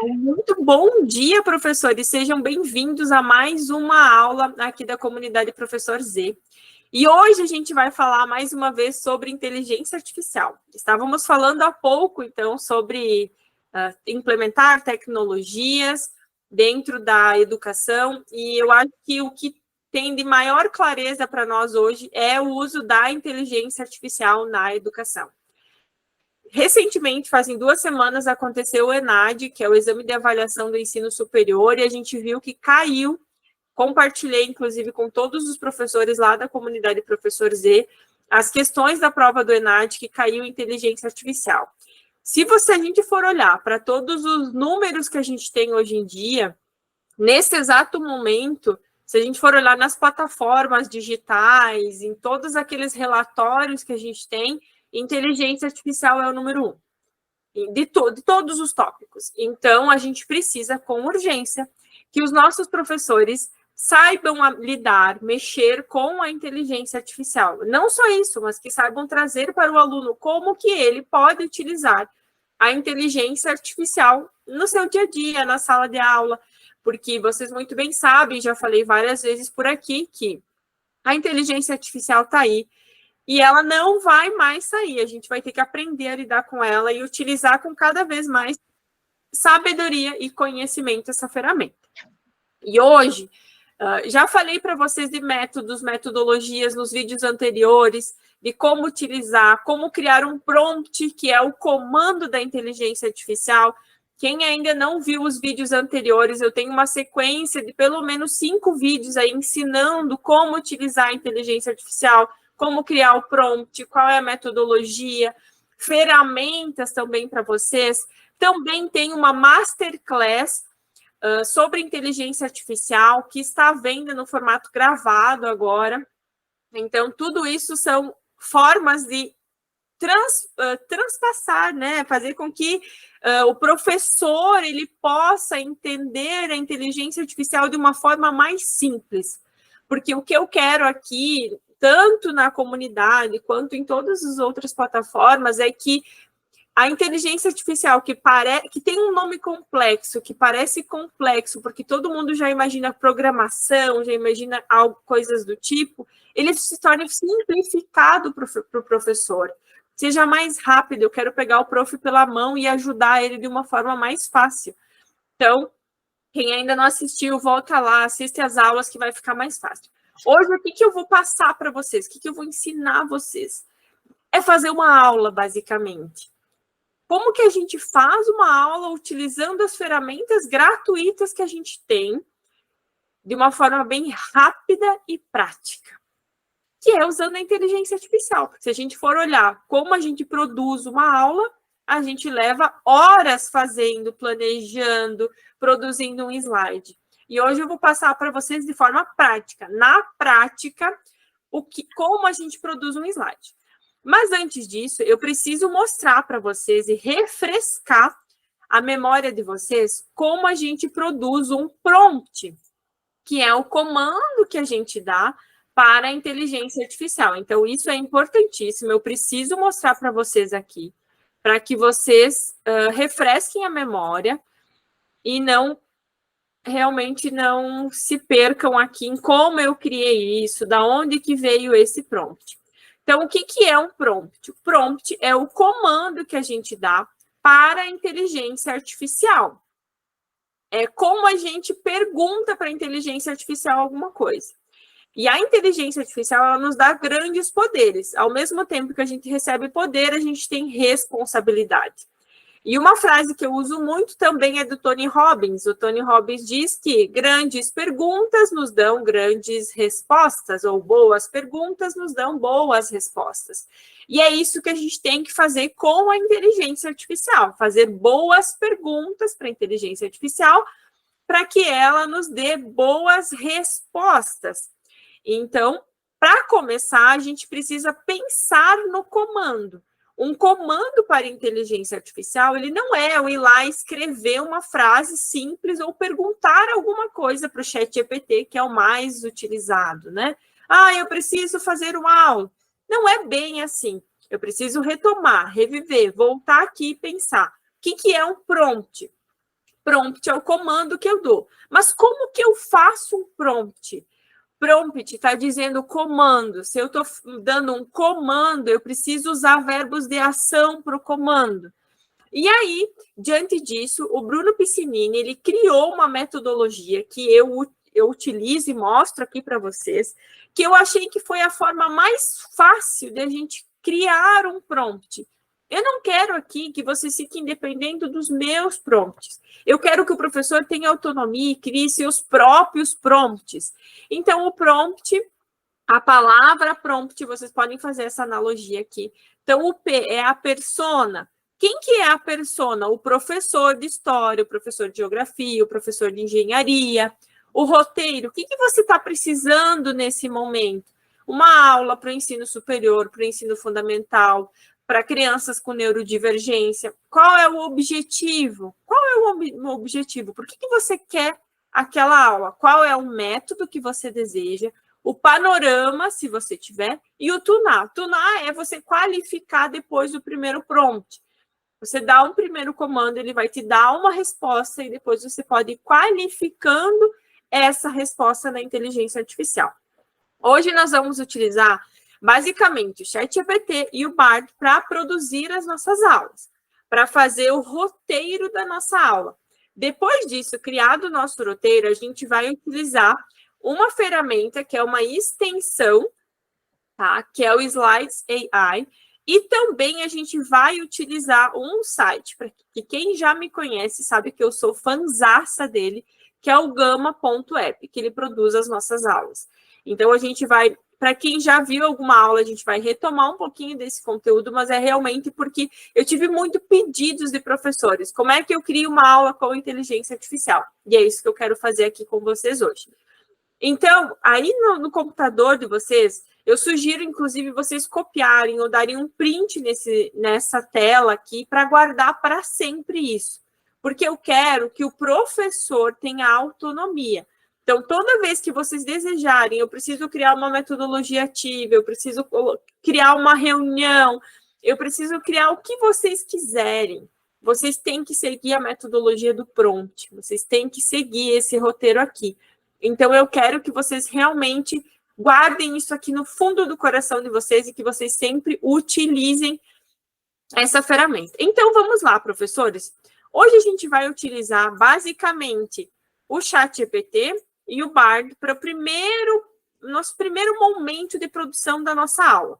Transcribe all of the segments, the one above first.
Muito bom dia, professores. Sejam bem-vindos a mais uma aula aqui da comunidade Professor Z. E hoje a gente vai falar mais uma vez sobre inteligência artificial. Estávamos falando há pouco, então, sobre implementar tecnologias dentro da educação, e eu acho que o que tem de maior clareza para nós hoje é o uso da inteligência artificial na educação. Recentemente, fazem 2 semanas, aconteceu o ENAD, que é o Exame de Avaliação do Ensino Superior, e a gente viu que caiu. Compartilhei, inclusive, com todos os professores lá da comunidade Professor Z, as questões da prova do ENAD que caiu inteligência artificial. Se a gente for olhar para todos os números que a gente tem hoje em dia, nesse exato momento, se a gente for olhar nas plataformas digitais, em todos aqueles relatórios que a gente tem, inteligência artificial é o número 1 de todos os tópicos. Então, a gente precisa, com urgência, que os nossos professores saibam lidar, mexer com a inteligência artificial. Não só isso, mas que saibam trazer para o aluno como que ele pode utilizar a inteligência artificial no seu dia a dia, na sala de aula, porque vocês muito bem sabem, já falei várias vezes por aqui, que a inteligência artificial está aí, e ela não vai mais sair, a gente vai ter que aprender a lidar com ela e utilizar com cada vez mais sabedoria e conhecimento essa ferramenta. E hoje, já falei para vocês de métodos, metodologias nos vídeos anteriores, de como utilizar, como criar um prompt, que é o comando da inteligência artificial. Quem ainda não viu os vídeos anteriores, eu tenho uma sequência de pelo menos 5 vídeos aí ensinando como utilizar a inteligência artificial, como criar o prompt, qual é a metodologia, ferramentas também para vocês. Também tem uma masterclass sobre inteligência artificial, que está vendo no formato gravado agora. Então, tudo isso são formas de transpassar, né? Fazer com que o professor ele possa entender a inteligência artificial de uma forma mais simples. Porque o que eu quero aqui, tanto na comunidade quanto em todas as outras plataformas, é que a inteligência artificial que tem um nome complexo, que parece complexo, porque todo mundo já imagina programação, já imagina coisas do tipo, ele se torne simplificado para o professor. Seja mais rápido, eu quero pegar o prof pela mão e ajudar ele de uma forma mais fácil. Então, quem ainda não assistiu, volta lá, assiste as aulas que vai ficar mais fácil. Hoje, o que eu vou passar para vocês? O que eu vou ensinar vocês? É fazer uma aula, basicamente. Como que a gente faz uma aula utilizando as ferramentas gratuitas que a gente tem de uma forma bem rápida e prática, que é usando a inteligência artificial. Porque se a gente for olhar como a gente produz uma aula, a gente leva horas fazendo, planejando, produzindo um slide. E hoje eu vou passar para vocês de forma prática, na prática, como a gente produz um slide. Mas antes disso, eu preciso mostrar para vocês e refrescar a memória de vocês como a gente produz um prompt, que é o comando que a gente dá para a inteligência artificial. Então, isso é importantíssimo. Eu preciso mostrar para vocês aqui, para que vocês refresquem a memória e realmente não se percam aqui em como eu criei isso, da onde que veio esse prompt. Então, o que é um prompt? O prompt é o comando que a gente dá para a inteligência artificial. É como a gente pergunta para a inteligência artificial alguma coisa. E a inteligência artificial, ela nos dá grandes poderes. Ao mesmo tempo que a gente recebe poder, a gente tem responsabilidade. E uma frase que eu uso muito também é do Tony Robbins. O Tony Robbins diz que grandes perguntas nos dão grandes respostas, ou boas perguntas nos dão boas respostas. E é isso que a gente tem que fazer com a inteligência artificial, fazer boas perguntas para a inteligência artificial, para que ela nos dê boas respostas. Então, para começar, a gente precisa pensar no comando. Um comando para inteligência artificial, ele não é eu ir lá escrever uma frase simples ou perguntar alguma coisa para o ChatGPT, que é o mais utilizado, né? Eu preciso fazer uma aula. Não é bem assim. Eu preciso retomar, reviver, voltar aqui e pensar. O que é um prompt? Prompt é o comando que eu dou. Mas como que eu faço um prompt? Prompt está dizendo comando. Se eu estou dando um comando, eu preciso usar verbos de ação para o comando. E aí, diante disso, o Bruno Piscinini, ele criou uma metodologia que eu utilizo e mostro aqui para vocês, que eu achei que foi a forma mais fácil de a gente criar um prompt. Eu não quero aqui que vocês fiquem dependendo dos meus prompts. Eu quero que o professor tenha autonomia e crie seus próprios prompts. Então, o prompt, a palavra prompt, vocês podem fazer essa analogia aqui. Então, o P é a persona. Quem que é a persona? O professor de história, o professor de geografia, o professor de engenharia, o roteiro. O que você está precisando nesse momento? Uma aula para o ensino superior, para o ensino fundamental, para crianças com neurodivergência. Qual é o objetivo? Qual é o objetivo? Por que você quer aquela aula? Qual é o método que você deseja? O panorama, se você tiver, e o tunar. Tunar é você qualificar depois do primeiro prompt. Você dá um primeiro comando, ele vai te dar uma resposta e depois você pode ir qualificando essa resposta na inteligência artificial. Hoje nós vamos utilizar basicamente o ChatGPT e o Bard para produzir as nossas aulas, para fazer o roteiro da nossa aula. Depois disso, criado o nosso roteiro, a gente vai utilizar uma ferramenta que é uma extensão, tá? Que é o Slides AI, e também a gente vai utilizar um site, para que quem já me conhece sabe que eu sou fanzaça dele, que é o Gama.app, que ele produz as nossas aulas. Então, a gente vai, para quem já viu alguma aula, a gente vai retomar um pouquinho desse conteúdo, mas é realmente porque eu tive muito pedidos de professores. Como é que eu crio uma aula com inteligência artificial? E é isso que eu quero fazer aqui com vocês hoje. Então, aí no computador de vocês, eu sugiro, inclusive, vocês copiarem ou darem um print nessa tela aqui para guardar para sempre isso. Porque eu quero que o professor tenha autonomia. Então, toda vez que vocês desejarem, eu preciso criar uma metodologia ativa, eu preciso criar uma reunião, eu preciso criar o que vocês quiserem. Vocês têm que seguir a metodologia do prompt, vocês têm que seguir esse roteiro aqui. Então, eu quero que vocês realmente guardem isso aqui no fundo do coração de vocês e que vocês sempre utilizem essa ferramenta. Então, vamos lá, professores. Hoje a gente vai utilizar, basicamente, o ChatGPT e o Bard para nosso primeiro momento de produção da nossa aula.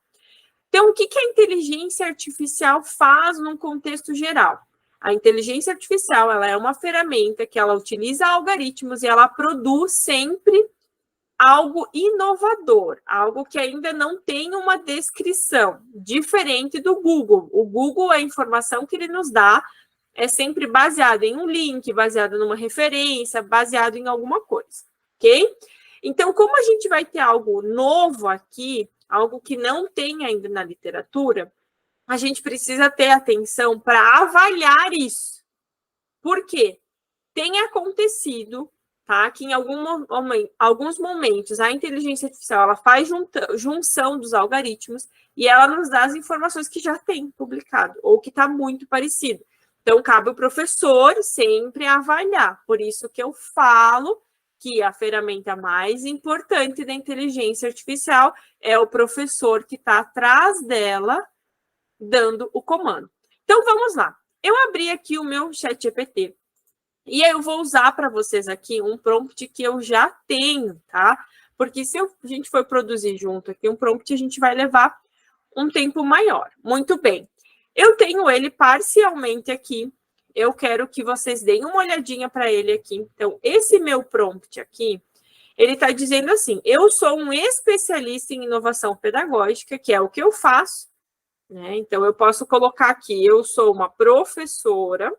Então, o que a inteligência artificial faz num contexto geral? A inteligência artificial, ela é uma ferramenta que ela utiliza algoritmos e ela produz sempre algo inovador, algo que ainda não tem uma descrição, diferente do Google. O Google, a informação que ele nos dá é sempre baseada em um link, baseada numa referência, baseado em alguma coisa, ok? Então, como a gente vai ter algo novo aqui, algo que não tem ainda na literatura, a gente precisa ter atenção para avaliar isso. Por quê? Tem acontecido, tá, que em alguns momentos a inteligência artificial ela faz junção dos algoritmos e ela nos dá as informações que já tem publicado ou que está muito parecido. Então, cabe ao professor sempre avaliar. Por isso que eu falo que a ferramenta mais importante da inteligência artificial é o professor que está atrás dela, dando o comando. Então, vamos lá. Eu abri aqui o meu ChatGPT e eu vou usar para vocês aqui um prompt que eu já tenho, tá? Porque se a gente for produzir junto aqui um prompt, a gente vai levar um tempo maior. Muito bem. Eu tenho ele parcialmente aqui. Eu quero que vocês deem uma olhadinha para ele aqui. Então, esse meu prompt aqui, ele está dizendo assim, eu sou um especialista em inovação pedagógica, que é o que eu faço, né? Então, eu posso colocar aqui, eu sou uma professora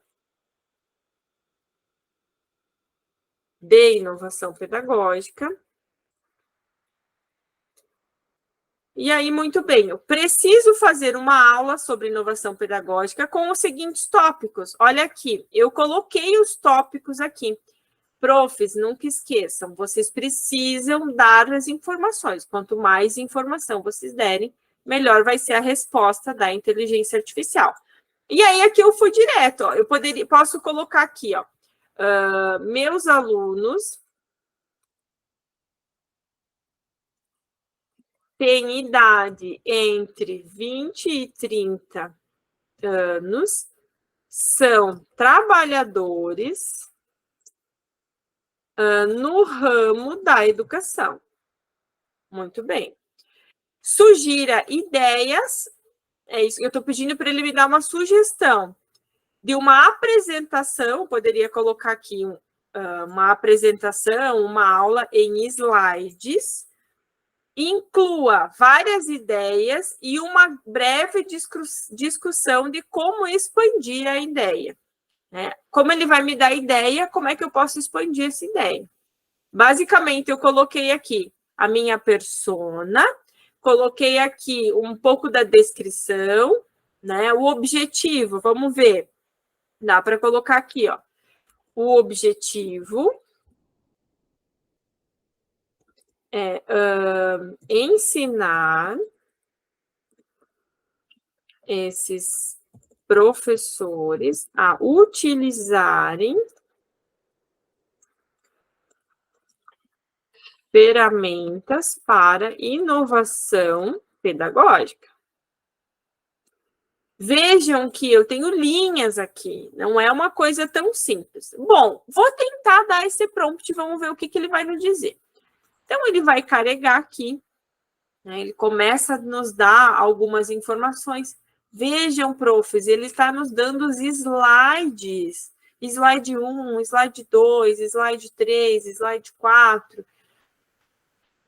de inovação pedagógica. E aí, muito bem, eu preciso fazer uma aula sobre inovação pedagógica com os seguintes tópicos. Olha aqui, eu coloquei os tópicos aqui. Profs, nunca esqueçam, vocês precisam dar as informações. Quanto mais informação vocês derem, melhor vai ser a resposta da inteligência artificial. E aí, aqui eu fui direto, ó. Eu posso colocar aqui, ó. Meus alunos têm idade entre 20 e 30 anos, são trabalhadores no ramo da educação. Muito bem. Sugira ideias, é isso que eu estou pedindo para ele me dar uma sugestão de uma apresentação, poderia colocar aqui uma apresentação, uma aula em slides, inclua várias ideias e uma breve discussão de como expandir a ideia. Né? Como ele vai me dar ideia, como é que eu posso expandir essa ideia? Basicamente, eu coloquei aqui a minha persona, coloquei aqui um pouco da descrição, né? O objetivo, vamos ver. Dá para colocar aqui, ó. O objetivo é ensinar esses professores a utilizarem ferramentas para inovação pedagógica. Vejam que eu tenho linhas aqui, não é uma coisa tão simples. Bom, vou tentar dar esse prompt, vamos ver o que ele vai nos dizer. Então, ele vai carregar aqui, né? Ele começa a nos dar algumas informações. Vejam, profs, ele está nos dando os slides. Slide 1, slide 2, slide 3, slide 4.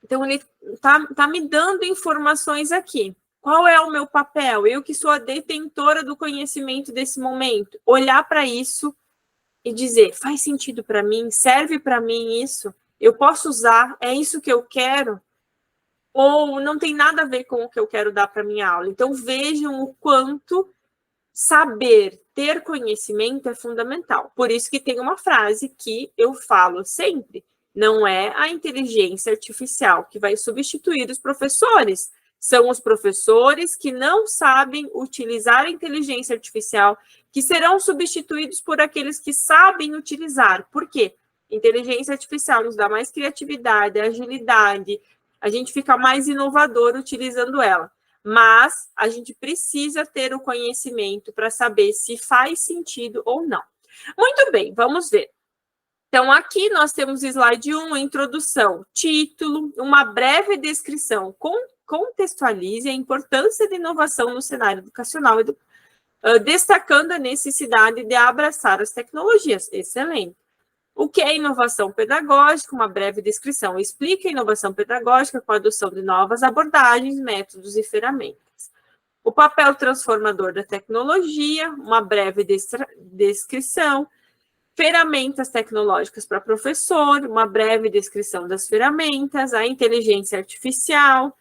Então, ele está me dando informações aqui. Qual é o meu papel? Eu que sou a detentora do conhecimento desse momento. Olhar para isso e dizer, faz sentido para mim? Serve para mim isso? Eu posso usar? É isso que eu quero? Ou não tem nada a ver com o que eu quero dar para minha aula? Então, vejam o quanto saber, ter conhecimento é fundamental. Por isso que tem uma frase que eu falo sempre, não é a inteligência artificial que vai substituir os professores, são os professores que não sabem utilizar a inteligência artificial que serão substituídos por aqueles que sabem utilizar. Por quê? Inteligência artificial nos dá mais criatividade, agilidade, a gente fica mais inovador utilizando ela. Mas a gente precisa ter o conhecimento para saber se faz sentido ou não. Muito bem, vamos ver. Então, aqui nós temos slide 1, introdução, título, uma breve descrição, contextualize a importância da inovação no cenário educacional, destacando a necessidade de abraçar as tecnologias. Excelente. O que é inovação pedagógica? Uma breve descrição. Explica a inovação pedagógica com a adoção de novas abordagens, métodos e ferramentas. O papel transformador da tecnologia, uma breve descrição. Ferramentas tecnológicas para professor, uma breve descrição das ferramentas, a inteligência artificial,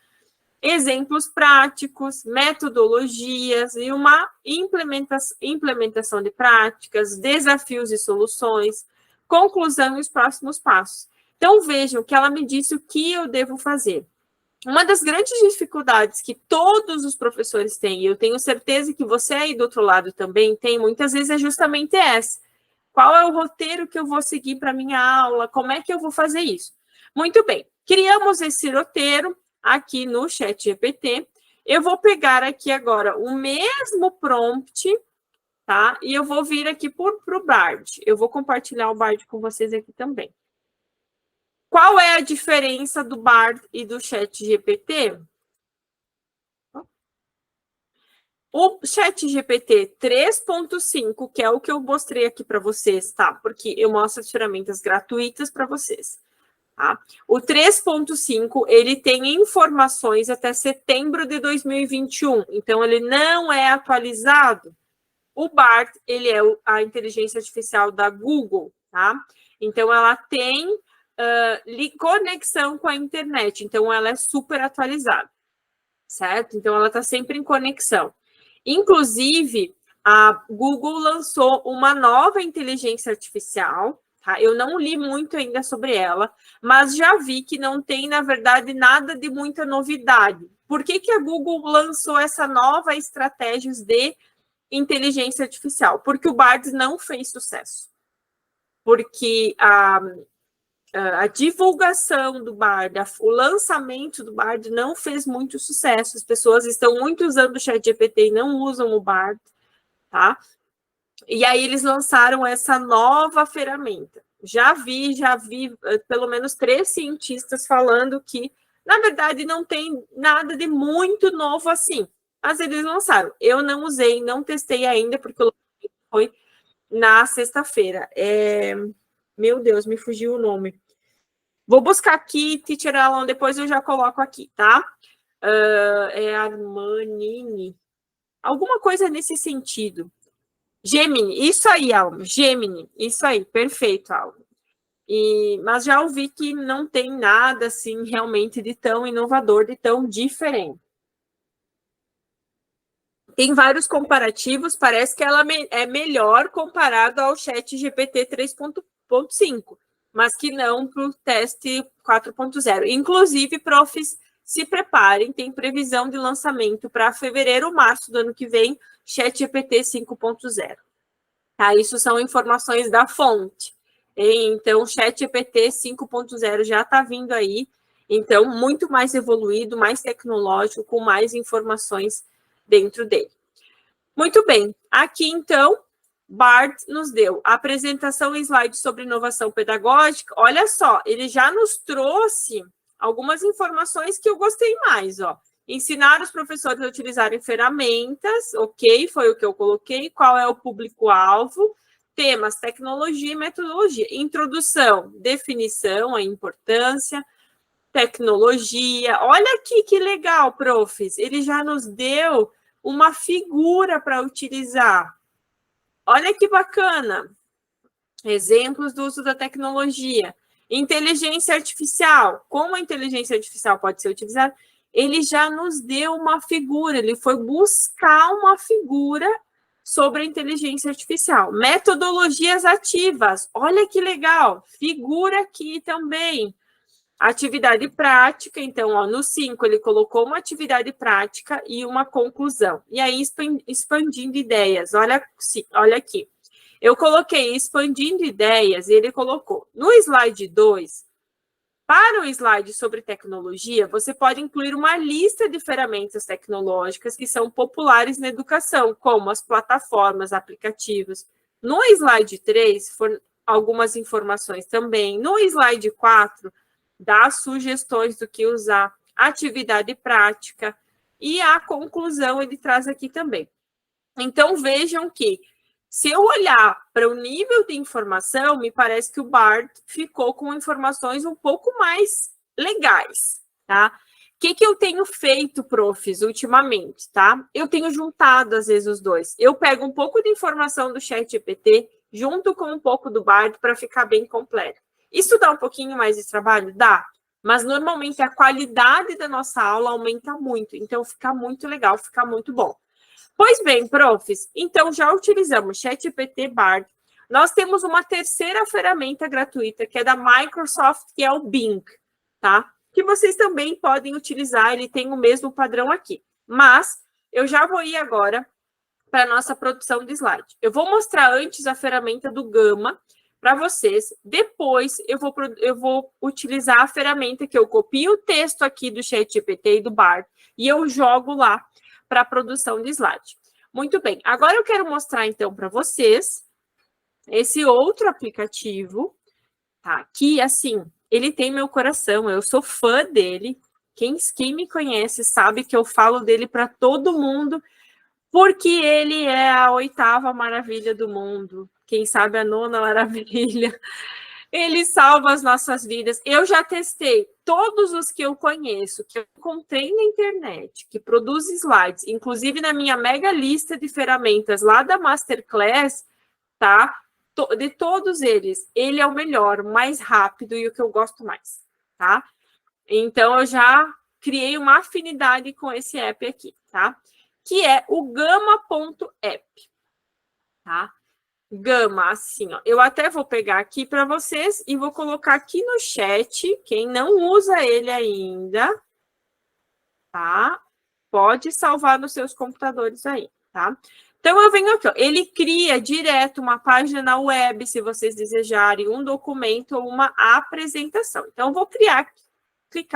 exemplos práticos, metodologias e uma implementação de práticas, desafios e soluções, conclusão e os próximos passos. Então, vejam que ela me disse o que eu devo fazer. Uma das grandes dificuldades que todos os professores têm, e eu tenho certeza que você aí do outro lado também tem, muitas vezes é justamente essa. Qual é o roteiro que eu vou seguir para minha aula? Como é que eu vou fazer isso? Muito bem, criamos esse roteiro aqui no ChatGPT. Eu vou pegar aqui agora o mesmo prompt, tá? E eu vou vir aqui para o Bard. Eu vou compartilhar o Bard com vocês aqui também. Qual é a diferença do Bard e do ChatGPT? O ChatGPT 3.5, que é o que eu mostrei aqui para vocês, tá? Porque eu mostro as ferramentas gratuitas para vocês. Tá? O 3.5, ele tem informações até setembro de 2021, então ele não é atualizado. O BART, ele é a inteligência artificial da Google, tá? Então, ela tem conexão com a internet, então ela é super atualizada, certo? Então, ela está sempre em conexão. Inclusive, a Google lançou uma nova inteligência artificial, tá? Eu não li muito ainda sobre ela, mas já vi que não tem, na verdade, nada de muita novidade. Por que a Google lançou essa nova estratégia de inteligência artificial? Porque o Bard não fez sucesso. porque a divulgação do Bard, o lançamento do Bard não fez muito sucesso. As pessoas estão muito usando o ChatGPT e não usam o Bard, tá? E aí eles lançaram essa nova ferramenta. Já vi pelo menos 3 cientistas falando que, na verdade, não tem nada de muito novo assim. Mas eles lançaram. Eu não usei, não testei ainda, porque o lançamento foi na sexta-feira. Meu Deus, me fugiu o nome. Vou buscar aqui, Teacher Alan, depois eu já coloco aqui, tá? É Armanini. Alguma coisa nesse sentido. Gemini, isso aí, Alma. Gemini, isso aí, perfeito, Alma. Mas já ouvi que não tem nada, assim, realmente de tão inovador, de tão diferente. Tem vários comparativos, parece que ela é melhor comparado ao chat GPT 3.5, mas que não para o teste 4.0. Inclusive, profs, se preparem, tem previsão de lançamento para fevereiro ou março do ano que vem, chat GPT 5.0. Tá? Isso são informações da fonte. Então, o ChatGPT 5.0 já está vindo aí. Então, muito mais evoluído, mais tecnológico, com mais informações dentro dele. Muito bem. Aqui, então, Bard nos deu a apresentação em slide sobre inovação pedagógica. Olha só, ele já nos trouxe algumas informações que eu gostei mais, ó. Ensinar os professores a utilizarem ferramentas, ok, foi o que eu coloquei. Qual é o público-alvo? Temas, tecnologia e metodologia. Introdução, definição, a importância, tecnologia. Olha aqui que legal, profs. Ele já nos deu uma figura para utilizar. Olha que bacana. Exemplos do uso da tecnologia. Inteligência artificial. Como a inteligência artificial pode ser utilizada? Ele já nos deu uma figura, ele foi buscar uma figura sobre a inteligência artificial. Metodologias ativas, olha que legal, figura aqui também. Atividade prática, então, ó, no 5 ele colocou uma atividade prática e uma conclusão. E aí, expandindo ideias, olha aqui. Eu coloquei expandindo ideias e ele colocou. No slide 2, para o slide sobre tecnologia, você pode incluir uma lista de ferramentas tecnológicas que são populares na educação, como as plataformas, aplicativos. No slide 3, foram algumas informações também. No slide 4, dá sugestões do que usar, atividade prática, e a conclusão ele traz aqui também. Então, vejam que, se eu olhar para o nível de informação, me parece que o Bard ficou com informações um pouco mais legais, tá? O que eu tenho feito, profs, ultimamente, tá? Eu tenho juntado, às vezes, os dois. Eu pego um pouco de informação do ChatGPT junto com um pouco do Bard para ficar bem completo. Isso dá um pouquinho mais de trabalho? Dá. Mas, normalmente, a qualidade da nossa aula aumenta muito. Então, fica muito legal, fica muito bom. Pois bem, profs, então já utilizamos ChatGPT, Bard. Nós temos uma terceira ferramenta gratuita, que é da Microsoft, que é o Bing, tá? Que vocês também podem utilizar, ele tem o mesmo padrão aqui. Mas eu já vou ir agora para a nossa produção de slide. Eu vou mostrar antes a ferramenta do Gama para vocês. Depois eu vou utilizar a ferramenta que eu copio o texto aqui do ChatGPT e do Bard e eu jogo lá para a produção de slide. Muito bem, agora eu quero mostrar, então, para vocês esse outro aplicativo, tá? Que, assim, ele tem meu coração, eu sou fã dele. Quem me conhece sabe que eu falo dele para todo mundo, porque ele é a 8ª maravilha do mundo. Quem sabe a 9ª maravilha. Ele salva as nossas vidas. Eu já testei todos os que eu conheço, que eu encontrei na internet, que produz slides, inclusive na minha mega lista de ferramentas lá da Masterclass, tá? De todos eles, ele é o melhor, o mais rápido e o que eu gosto mais, tá? Então, eu já criei uma afinidade com esse app aqui, tá? Que é o Gama.app, tá? Gama, assim, ó. Eu até vou pegar aqui para vocês e vou colocar aqui no chat. Quem não usa ele ainda, tá? Pode salvar nos seus computadores aí, tá? Então, eu venho aqui, ó, ele cria direto uma página web, se vocês desejarem, um documento ou uma apresentação. Então, eu vou clicar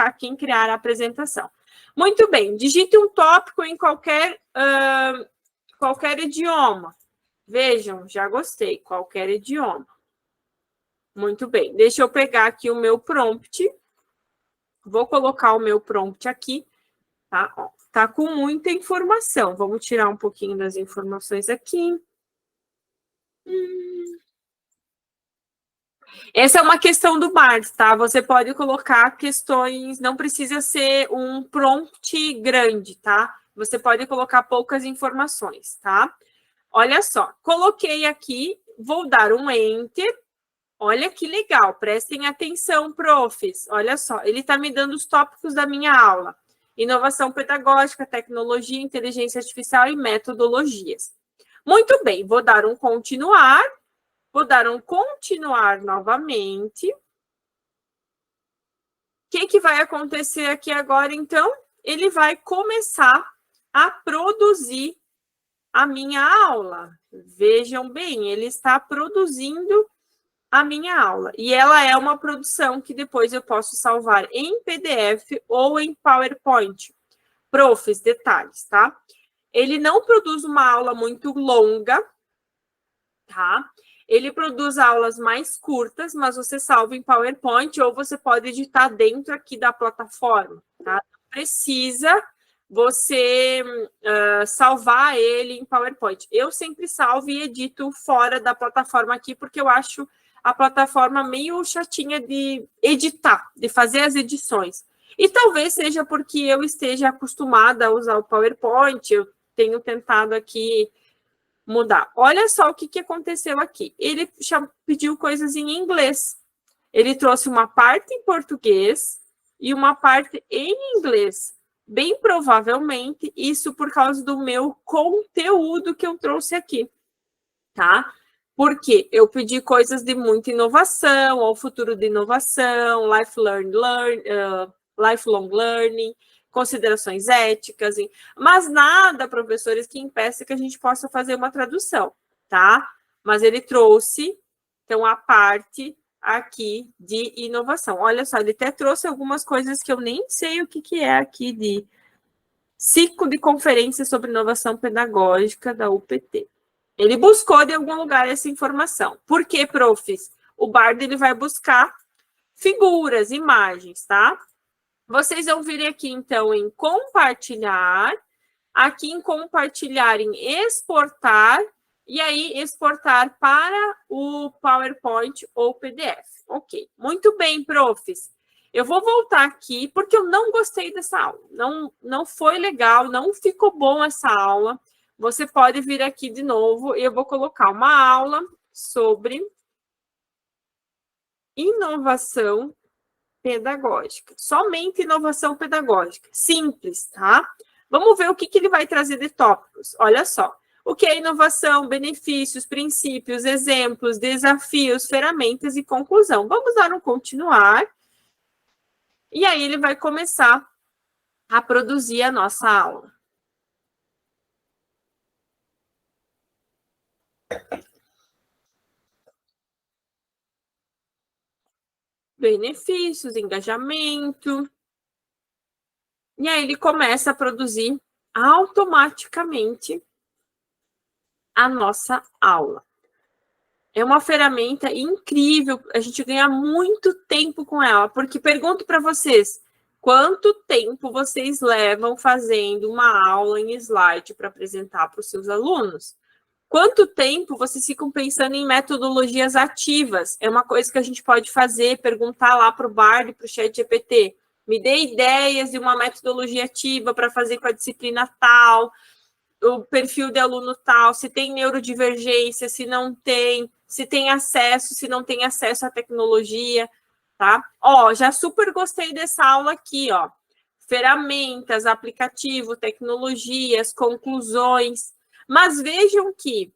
aqui em criar a apresentação. Muito bem, digite um tópico em qualquer idioma. Vejam, já gostei, qualquer idioma. Muito bem, deixa eu pegar aqui o meu prompt. Vou colocar o meu prompt aqui, tá? Ó, tá com muita informação. Vamos tirar um pouquinho das informações aqui. Essa é uma questão do Bard, tá? Você pode colocar questões, não precisa ser um prompt grande, tá? Você pode colocar poucas informações, tá? Olha só, coloquei aqui, vou dar um Enter. Olha que legal, prestem atenção, profs. Olha só, ele está me dando os tópicos da minha aula. Inovação pedagógica, tecnologia, inteligência artificial e metodologias. Muito bem, vou dar um continuar. Vou dar um continuar novamente. O que vai acontecer aqui agora, então? Ele vai começar a produzir a minha aula. Vejam bem, ele está produzindo a minha aula. E ela é uma produção que depois eu posso salvar em PDF ou em PowerPoint. Profs, detalhes, tá? Ele não produz uma aula muito longa, tá? Ele produz aulas mais curtas, mas você salva em PowerPoint ou você pode editar dentro aqui da plataforma, tá? Não precisa você salvar ele em PowerPoint. Eu sempre salvo e edito fora da plataforma aqui, porque eu acho a plataforma meio chatinha de editar, de fazer as edições. E talvez seja porque eu esteja acostumada a usar o PowerPoint, eu tenho tentado aqui mudar. Olha só o que aconteceu aqui. Ele pediu coisas em inglês. Ele trouxe uma parte em português e uma parte em inglês. Bem provavelmente, isso por causa do meu conteúdo que eu trouxe aqui, tá? Porque eu pedi coisas de muita inovação, ao futuro de inovação, lifelong learning, considerações éticas, mas nada, professores, que impeça que a gente possa fazer uma tradução, tá? Mas ele trouxe, então, a parte aqui de inovação. Olha só, ele até trouxe algumas coisas que eu nem sei o que é aqui de ciclo de conferências sobre inovação pedagógica da UPT. Ele buscou de algum lugar essa informação. Por quê, profs? O Bard ele vai buscar figuras, imagens, tá? Vocês vão vir aqui, então, em compartilhar, aqui em compartilhar, em exportar, e aí exportar para o PowerPoint ou PDF. Ok, muito bem, profs. Eu vou voltar aqui, porque eu não gostei dessa aula. Não foi legal, não ficou bom essa aula. Você pode vir aqui de novo e eu vou colocar uma aula sobre inovação pedagógica. Somente inovação pedagógica. Simples, tá? Vamos ver o que ele vai trazer de tópicos. Olha só. O que é inovação, benefícios, princípios, exemplos, desafios, ferramentas e conclusão. Vamos dar um continuar. E aí ele vai começar a produzir a nossa aula. Benefícios, engajamento. E aí ele começa a produzir automaticamente a nossa aula. É uma ferramenta incrível, a gente ganha muito tempo com ela, porque pergunto para vocês, quanto tempo vocês levam fazendo uma aula em slide para apresentar para os seus alunos? Quanto tempo vocês ficam pensando em metodologias ativas? É uma coisa que a gente pode fazer, perguntar lá para o Bard, para o ChatGPT. Me dê ideias de uma metodologia ativa para fazer com a disciplina tal, o perfil de aluno tal, se tem neurodivergência, se não tem, se tem acesso, se não tem acesso à tecnologia, tá? Ó, já super gostei dessa aula aqui, ó. Ferramentas, aplicativo, tecnologias, conclusões. Mas vejam que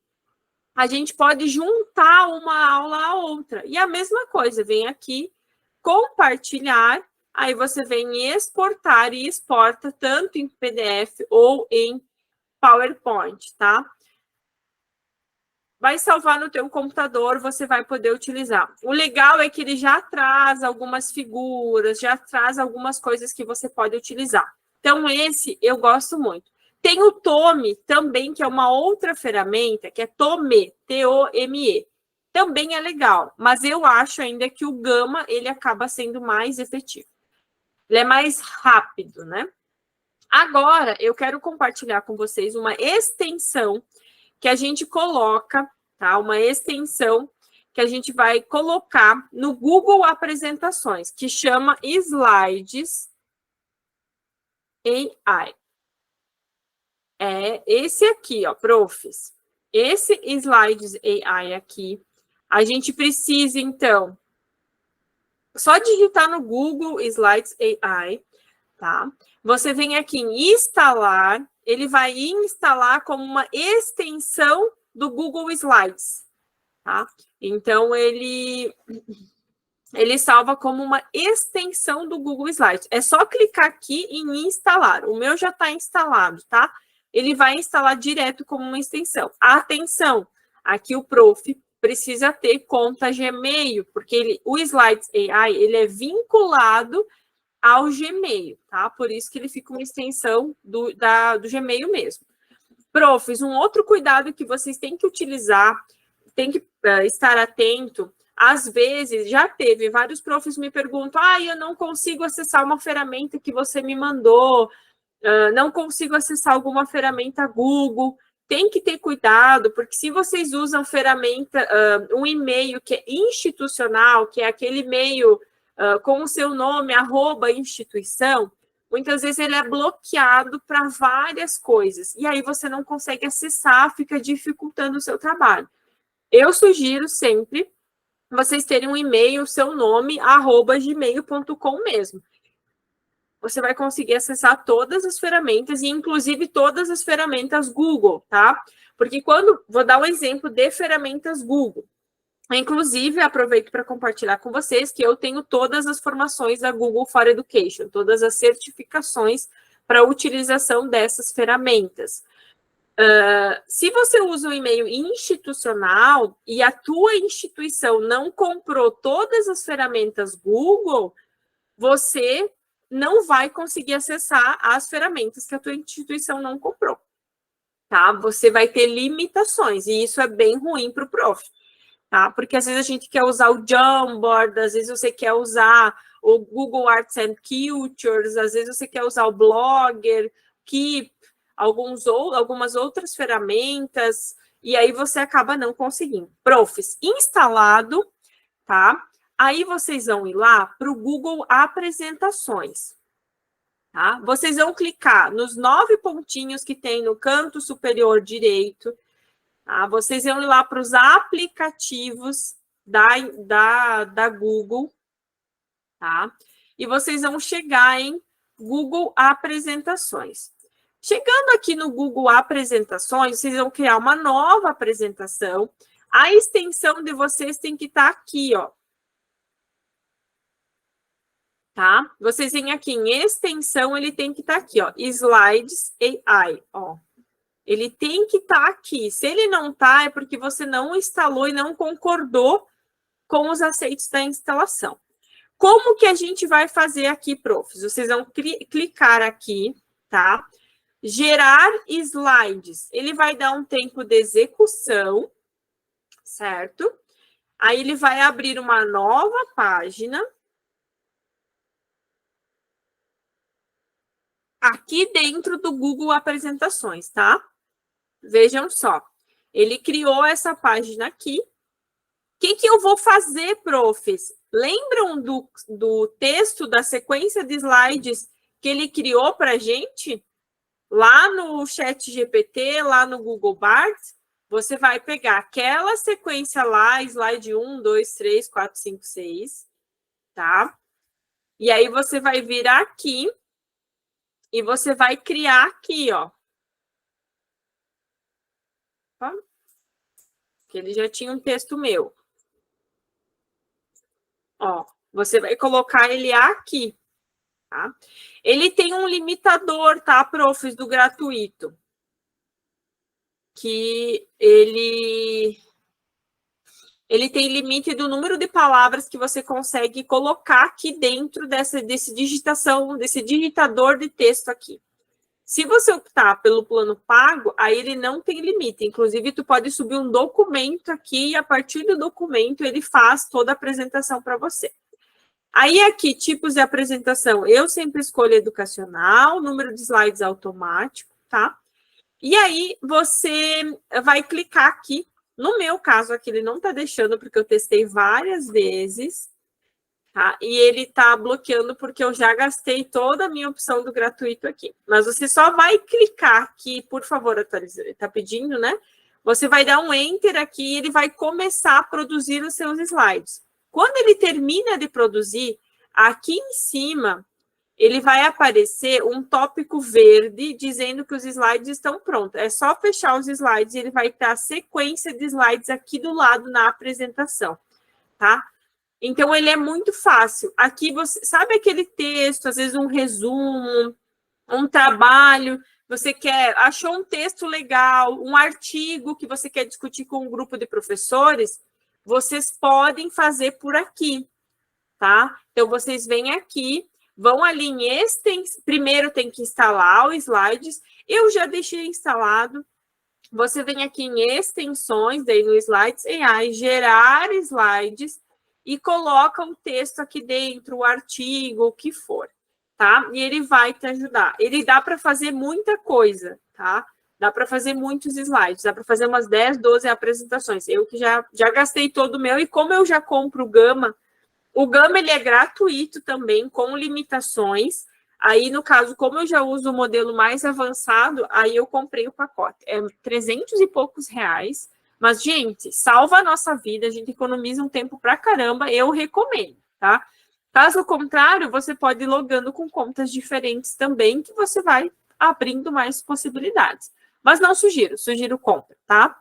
a gente pode juntar uma aula à outra. E a mesma coisa, vem aqui, compartilhar, aí você vem exportar e exporta tanto em PDF ou em PowerPoint, tá? vai salvar no teu computador, você vai poder utilizar. O legal é que ele já traz algumas figuras, já traz algumas coisas que você pode utilizar. Então, esse eu gosto muito. Tem o Tome também, que é uma outra ferramenta, que é Tome, T-O-M-E. Também é legal, mas eu acho ainda que o Gama, ele acaba sendo mais efetivo. Ele é mais rápido, né? Agora, eu quero compartilhar com vocês uma extensão que a gente coloca, tá? Uma extensão que a gente vai colocar no Google Apresentações, que chama Slides AI. É esse aqui, ó, profs. Esse Slides AI aqui, a gente precisa, então, só digitar no Google Slides AI, tá? Você vem aqui em instalar, ele vai instalar como uma extensão do Google Slides, tá? Então, ele salva como uma extensão do Google Slides. É só clicar aqui em instalar. O meu já está instalado, tá? Ele vai instalar direto como uma extensão. Atenção, aqui o prof precisa ter conta Gmail, porque o Slides AI, ele é vinculado ao Gmail, tá? Por isso que ele fica uma extensão do Gmail mesmo. Profs, um outro cuidado que vocês têm que utilizar, tem que estar atento. Às vezes, já teve, vários profs me perguntam, eu não consigo acessar uma ferramenta que você me mandou, não consigo acessar alguma ferramenta Google. Tem que ter cuidado, porque se vocês usam ferramenta, um e-mail que é institucional, que é aquele e-mail com o seu nome, @instituição, muitas vezes ele é bloqueado para várias coisas. E aí você não consegue acessar, fica dificultando o seu trabalho. Eu sugiro sempre vocês terem um e-mail, seu nome, @gmail.com mesmo. Você vai conseguir acessar todas as ferramentas, e inclusive todas as ferramentas Google, tá? Porque vou dar um exemplo de ferramentas Google. Inclusive, aproveito para compartilhar com vocês que eu tenho todas as formações da Google for Education, todas as certificações para a utilização dessas ferramentas. Se você usa um e-mail institucional e a tua instituição não comprou todas as ferramentas Google, você não vai conseguir acessar as ferramentas que a tua instituição não comprou, tá? Você vai ter limitações, e isso é bem ruim para o prof, tá? Porque às vezes a gente quer usar o Jamboard, às vezes você quer usar o Google Arts and Cultures, às vezes você quer usar o Blogger, Keep, algumas outras ferramentas, e aí você acaba não conseguindo. Profs, instalado, tá? Aí vocês vão ir lá para o Google Apresentações, tá? Vocês vão clicar nos 9 pontinhos que tem no canto superior direito, tá? Vocês vão ir lá para os aplicativos da Google, tá? E vocês vão chegar em Google Apresentações. Chegando aqui no Google Apresentações, vocês vão criar uma nova apresentação. A extensão de vocês tem que estar aqui, ó. Tá? Vocês vêm aqui em extensão, ele tem que estar aqui, ó. Slides AI, ó. Ele tem que estar aqui. Se ele não está, é porque você não instalou e não concordou com os aceitos da instalação. Como que a gente vai fazer aqui, profs? Vocês vão clicar aqui, tá? Gerar slides. Ele vai dar um tempo de execução, certo? Aí ele vai abrir uma nova página. Aqui dentro do Google Apresentações, tá? Vejam só. Ele criou essa página aqui. O que eu vou fazer, profs? Lembram do texto da sequência de slides que ele criou para a gente? Lá no ChatGPT, lá no Google Bard, você vai pegar aquela sequência lá, slide 1, 2, 3, 4, 5, 6, tá? E aí você vai vir aqui e você vai criar aqui, ó. Que ele já tinha um texto meu. Ó, você vai colocar ele aqui, tá? Ele tem um limitador, tá, profs, do gratuito. Que ele ele tem limite do número de palavras que você consegue colocar aqui dentro desse digitador de texto aqui. Se você optar pelo plano pago, aí ele não tem limite. Inclusive, tu pode subir um documento aqui e a partir do documento ele faz toda a apresentação para você. Aí aqui, tipos de apresentação, eu sempre escolho educacional, número de slides automático, tá? E aí você vai clicar aqui. No meu caso aqui, ele não está deixando, porque eu testei várias vezes, tá? E ele está bloqueando porque eu já gastei toda a minha opção do gratuito aqui. Mas você só vai clicar aqui, por favor, atualizar. Ele está pedindo, né? Você vai dar um Enter aqui e ele vai começar a produzir os seus slides. Quando ele termina de produzir, aqui em cima, ele vai aparecer um tópico verde dizendo que os slides estão prontos. É só fechar os slides e ele vai ter a sequência de slides aqui do lado na apresentação, tá? Então, ele é muito fácil. Aqui, você sabe aquele texto, às vezes um resumo, um trabalho, você achou um texto legal, um artigo que você quer discutir com um grupo de professores, vocês podem fazer por aqui, tá? Então, vocês vêm aqui, vão ali em primeiro tem que instalar os slides, eu já deixei instalado, você vem aqui em extensões, daí no Slides AI, gerar slides, e coloca um texto aqui dentro, o artigo, o que for, tá? E ele vai te ajudar. Ele dá para fazer muita coisa, tá? Dá para fazer muitos slides, dá para fazer umas 10, 12 apresentações. Eu que já gastei todo o meu, e como eu já compro o Gama ele é gratuito também, com limitações. Aí, no caso, como eu já uso o modelo mais avançado, aí eu comprei o pacote. É 300 e poucos reais. Mas, gente, salva a nossa vida, a gente economiza um tempo pra caramba, eu recomendo, tá? Caso contrário, você pode ir logando com contas diferentes também, que você vai abrindo mais possibilidades. Mas não sugiro compra, tá?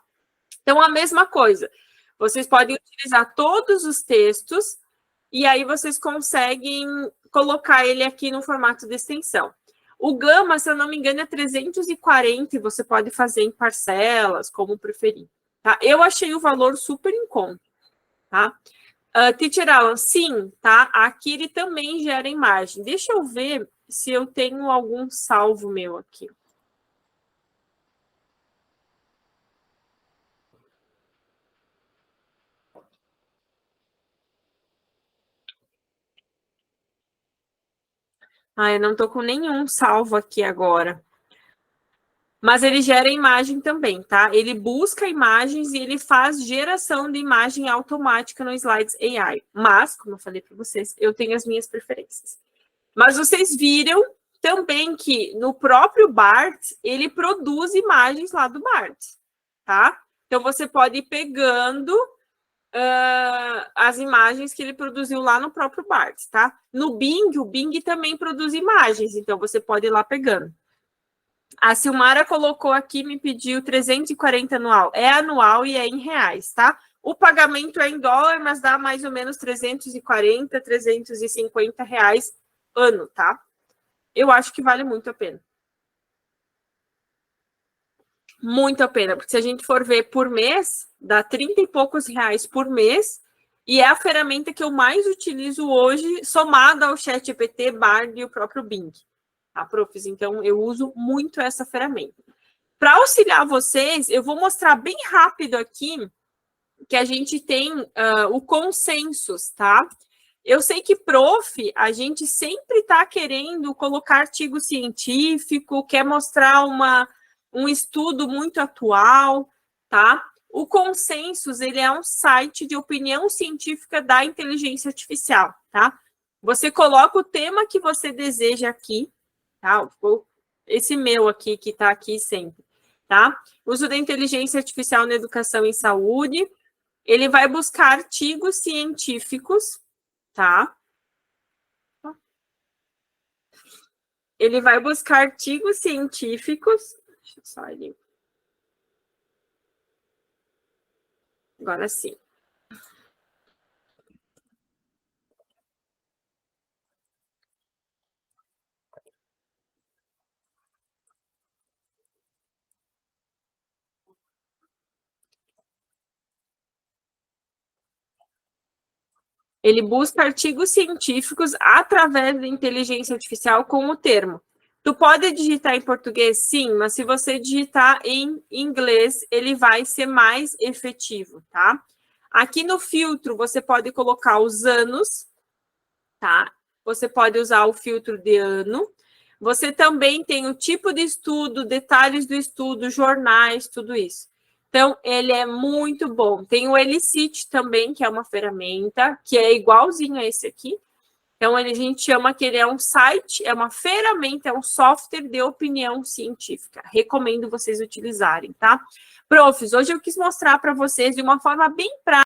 Então, a mesma coisa. Vocês podem utilizar todos os textos e aí vocês conseguem colocar ele aqui no formato de extensão. O Gama, se eu não me engano, é 340 e você pode fazer em parcelas, como preferir. Tá? Eu achei o valor super em conta. Tá? Teacher Alan, sim, tá? Aqui ele também gera imagem. Deixa eu ver se eu tenho algum salvo meu aqui. Eu não estou com nenhum salvo aqui agora. Mas ele gera imagem também, tá? Ele busca imagens e ele faz geração de imagem automática no Slides AI. Mas, como eu falei para vocês, eu tenho as minhas preferências. Mas vocês viram também que no próprio BART, ele produz imagens lá do BART, tá? Então, você pode ir pegando as imagens que ele produziu lá no próprio BART, tá? No Bing, o Bing também produz imagens, então você pode ir lá pegando. A Silmara colocou aqui, me pediu 340 anual. É anual e é em reais, tá? O pagamento é em dólar, mas dá mais ou menos 340, 350 reais ano, tá? Eu acho que vale muito a pena. Muito a pena, porque se a gente for ver por mês, dá 30 e poucos reais por mês, e é a ferramenta que eu mais utilizo hoje, somada ao ChatGPT, Bard e o próprio Bing. Tá, profs? Então, eu uso muito essa ferramenta. Para auxiliar vocês, eu vou mostrar bem rápido aqui que a gente tem o consensus, tá? Eu sei que, prof, a gente sempre está querendo colocar artigo científico, quer mostrar um estudo muito atual, tá? O Consensus, ele é um site de opinião científica da inteligência artificial, tá? Você coloca o tema que você deseja aqui, tá? Esse meu aqui, que está aqui sempre, tá? Uso da inteligência artificial na educação e saúde. Ele vai buscar artigos científicos, tá? Ele vai buscar artigos científicos. Deixa eu só ali. Agora sim. Ele busca artigos científicos através da inteligência artificial com o termo. Tu pode digitar em português, sim, mas se você digitar em inglês, ele vai ser mais efetivo, tá? Aqui no filtro, você pode colocar os anos, tá? Você pode usar o filtro de ano. Você também tem o tipo de estudo, detalhes do estudo, jornais, tudo isso. Então, ele é muito bom. Tem o Elicit também, que é uma ferramenta, que é igualzinho a esse aqui. Então, a gente chama que ele é um site, é uma ferramenta, é um software de opinião científica. Recomendo vocês utilizarem, tá? Profs, hoje eu quis mostrar para vocês de uma forma bem prática